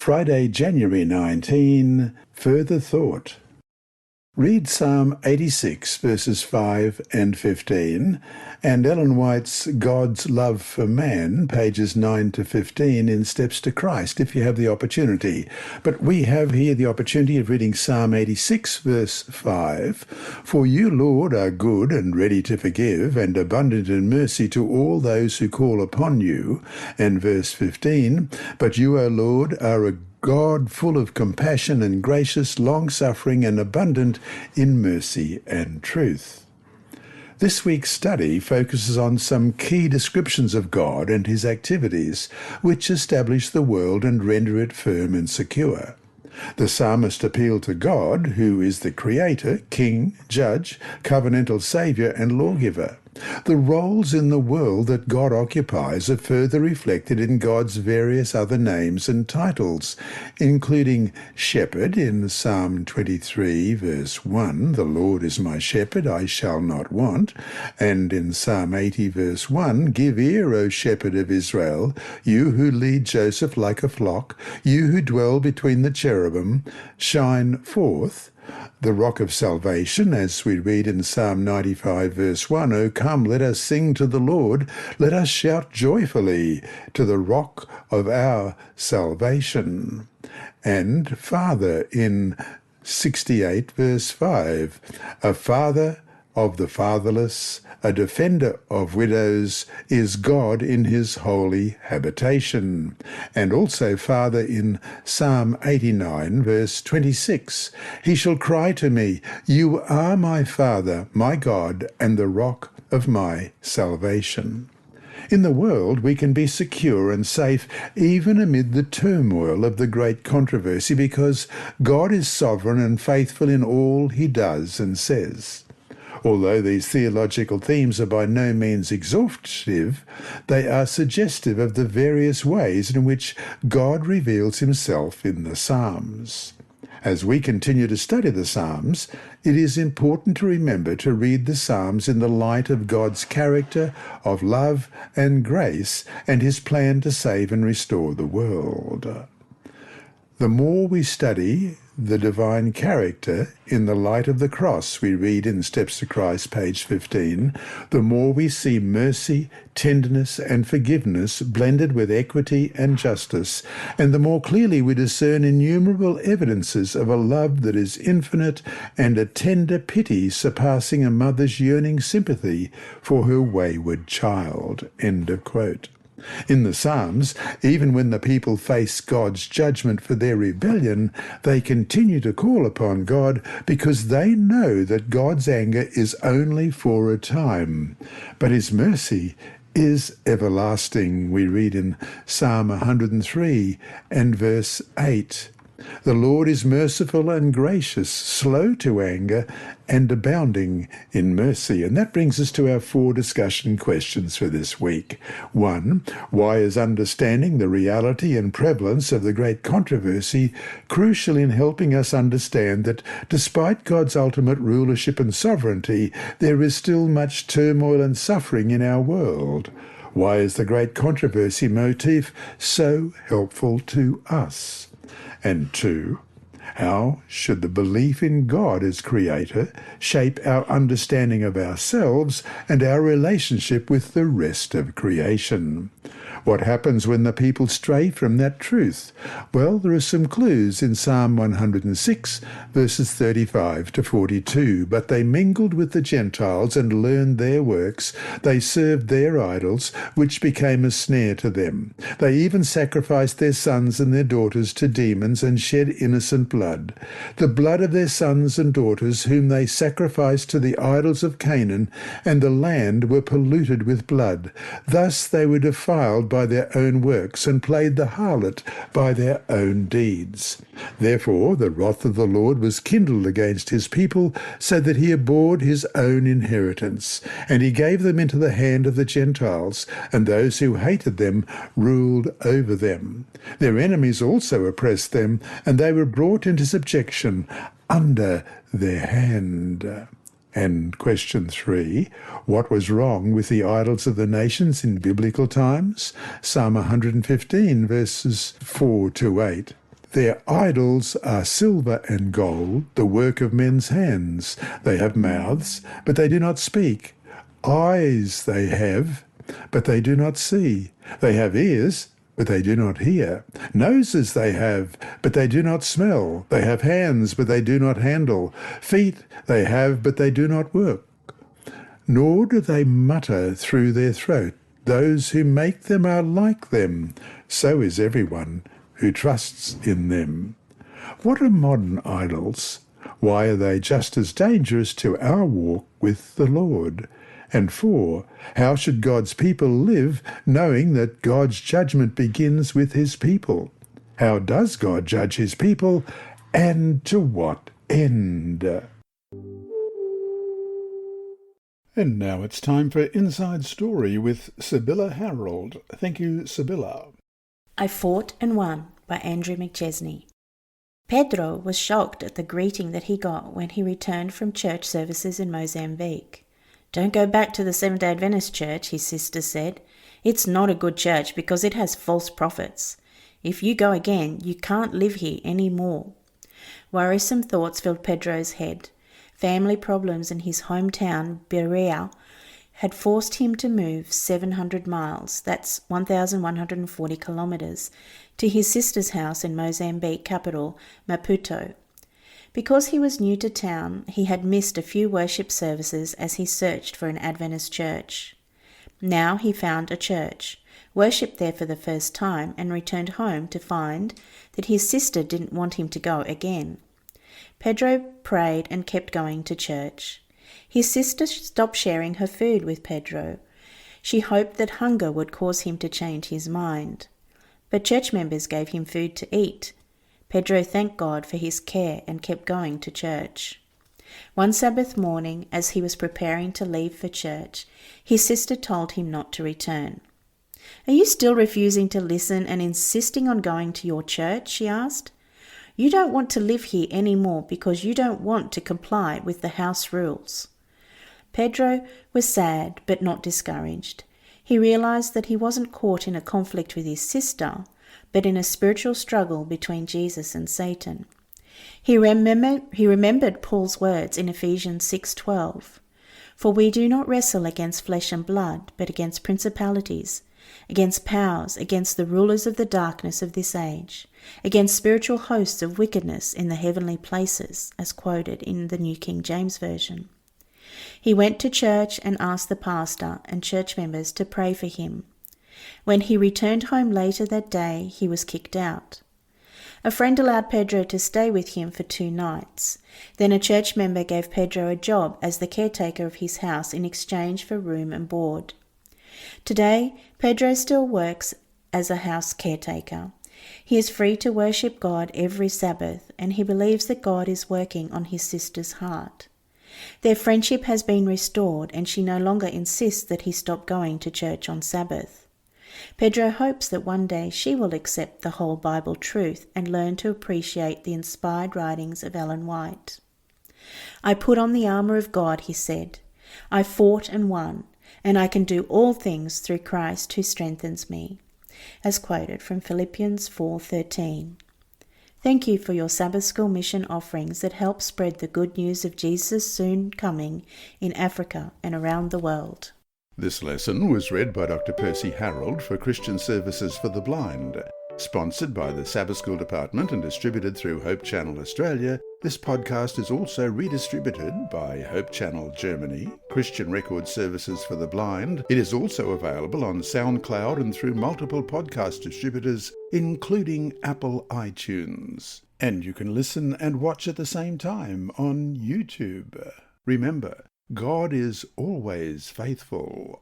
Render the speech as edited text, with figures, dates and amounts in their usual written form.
Friday, January 19, Further Thought. Read Psalm 86, verses 5 and 15, and Ellen White's God's Love for Man, pages 9 to 15, in Steps to Christ, if you have the opportunity. But we have here the opportunity of reading Psalm 86, verse 5. For you, Lord, are good and ready to forgive, and abundant in mercy to all those who call upon you. And verse 15, but you, O Lord, are a God full of compassion and gracious, long-suffering and abundant in mercy and truth. This week's study focuses on some key descriptions of God and his activities, which establish the world and render it firm and secure. The psalmist appealed to God, who is the Creator, King, Judge, Covenantal Saviour and Lawgiver. The roles in the world that God occupies are further reflected in God's various other names and titles, including Shepherd in Psalm 23, verse 1, the Lord is my shepherd, I shall not want, and in Psalm 80, verse 1, give ear, O shepherd of Israel, you who lead Joseph like a flock, you who dwell between the cherubim, shine forth. The rock of salvation, as we read in Psalm 95, verse 1, O come, let us sing to the Lord, let us shout joyfully to the rock of our salvation. And Father in 68, verse 5, a father of the fatherless, a defender of widows, is God in his holy habitation. And also Father in Psalm 89, verse 26, he shall cry to me, you are my Father, my God, and the rock of my salvation. In the world, we can be secure and safe even amid the turmoil of the great controversy because God is sovereign and faithful in all he does and says. Although these theological themes are by no means exhaustive, they are suggestive of the various ways in which God reveals himself in the Psalms. As we continue to study the Psalms, it is important to remember to read the Psalms in the light of God's character of love and grace and his plan to save and restore the world. The more we study the divine character in the light of the cross, we read in Steps to Christ, page 15, the more we see mercy, tenderness and forgiveness blended with equity and justice, and the more clearly we discern innumerable evidences of a love that is infinite and a tender pity surpassing a mother's yearning sympathy for her wayward child. End of quote. In the Psalms, even when the people face God's judgment for their rebellion, they continue to call upon God because they know that God's anger is only for a time, but his mercy is everlasting. We read in Psalm 103 and verse 8. The Lord is merciful and gracious, slow to anger, and abounding in mercy. And that brings us to our 4 discussion questions for this week. 1. Why is understanding the reality and prevalence of the great controversy crucial in helping us understand that despite God's ultimate rulership and sovereignty, there is still much turmoil and suffering in our world? Why is the great controversy motif so helpful to us? And 2, how should the belief in God as Creator shape our understanding of ourselves and our relationship with the rest of creation? What happens when the people stray from that truth? Well, there are some clues in Psalm 106, verses 35 to 42. But they mingled with the Gentiles and learned their works. They served their idols, which became a snare to them. They even sacrificed their sons and their daughters to demons and shed innocent blood. The blood of their sons and daughters, whom they sacrificed to the idols of Canaan, and the land were polluted with blood. Thus they were defiled by their own works, and played the harlot by their own deeds. Therefore the wrath of the Lord was kindled against his people, so that he abhorred his own inheritance. And he gave them into the hand of the Gentiles, and those who hated them ruled over them. Their enemies also oppressed them, and they were brought into subjection under their hand. And question 3, what was wrong with the idols of the nations in biblical times? Psalm 115, verses 4 to 8. Their idols are silver and gold, the work of men's hands. They have mouths, but they do not speak. Eyes they have, but they do not see. They have ears, but they do not hear. Noses they have, but they do not smell. They have hands, but they do not handle. Feet they have, but they do not work. Nor do they mutter through their throat. Those who make them are like them. So is everyone who trusts in them. What are modern idols? Why are they just as dangerous to our walk with the Lord? And 4, how should God's people live, knowing that God's judgment begins with his people? How does God judge his people, and to what end? And now it's time for Inside Story with Sibylla Harrold. Thank you, Sibylla. I Fought and Won by Andrew McChesney. Pedro was shocked at the greeting that he got when he returned from church services in Mozambique. "Don't go back to the Seventh-day Adventist church," his sister said. "It's not a good church because it has false prophets. If you go again, you can't live here any more." Worrisome thoughts filled Pedro's head. Family problems in his hometown, Berea, had forced him to move 700 miles, that's 1,140 kilometres, to his sister's house in Mozambique capital, Maputo. Because he was new to town, he had missed a few worship services as he searched for an Adventist church. Now he found a church, worshipped there for the first time, and returned home to find that his sister didn't want him to go again. Pedro prayed and kept going to church. His sister stopped sharing her food with Pedro. She hoped that hunger would cause him to change his mind. But church members gave him food to eat. Pedro thanked God for his care and kept going to church. One Sabbath morning, as he was preparing to leave for church, his sister told him not to return. "Are you still refusing to listen and insisting on going to your church?" she asked. "You don't want to live here anymore because you don't want to comply with the house rules." Pedro was sad but not discouraged. He realized that he wasn't caught in a conflict with his sister, but in a spiritual struggle between Jesus and Satan. He remembered Paul's words in Ephesians 6:12, "For we do not wrestle against flesh and blood, but against principalities, against powers, against the rulers of the darkness of this age, against spiritual hosts of wickedness in the heavenly places," as quoted in the New King James Version. He went to church and asked the pastor and church members to pray for him. When he returned home later that day, he was kicked out. A friend allowed Pedro to stay with him for 2 nights. Then a church member gave Pedro a job as the caretaker of his house in exchange for room and board. Today, Pedro still works as a house caretaker. He is free to worship God every Sabbath, and he believes that God is working on his sister's heart. Their friendship has been restored, and she no longer insists that he stop going to church on Sabbath. Pedro hopes that one day she will accept the whole Bible truth and learn to appreciate the inspired writings of Ellen White. "I put on the armour of God," he said. "I fought and won, and I can do all things through Christ who strengthens me," as quoted from Philippians 4:13. Thank you for your Sabbath School mission offerings that help spread the good news of Jesus' soon coming in Africa and around the world. This lesson was read by Dr. Percy Harrold for Christian Services for the Blind. Sponsored by the Sabbath School Department and distributed through Hope Channel Australia, this podcast is also redistributed by Hope Channel Germany, Christian Record Services for the Blind. It is also available on SoundCloud and through multiple podcast distributors, including Apple iTunes. And you can listen and watch at the same time on YouTube. Remember, God is always faithful.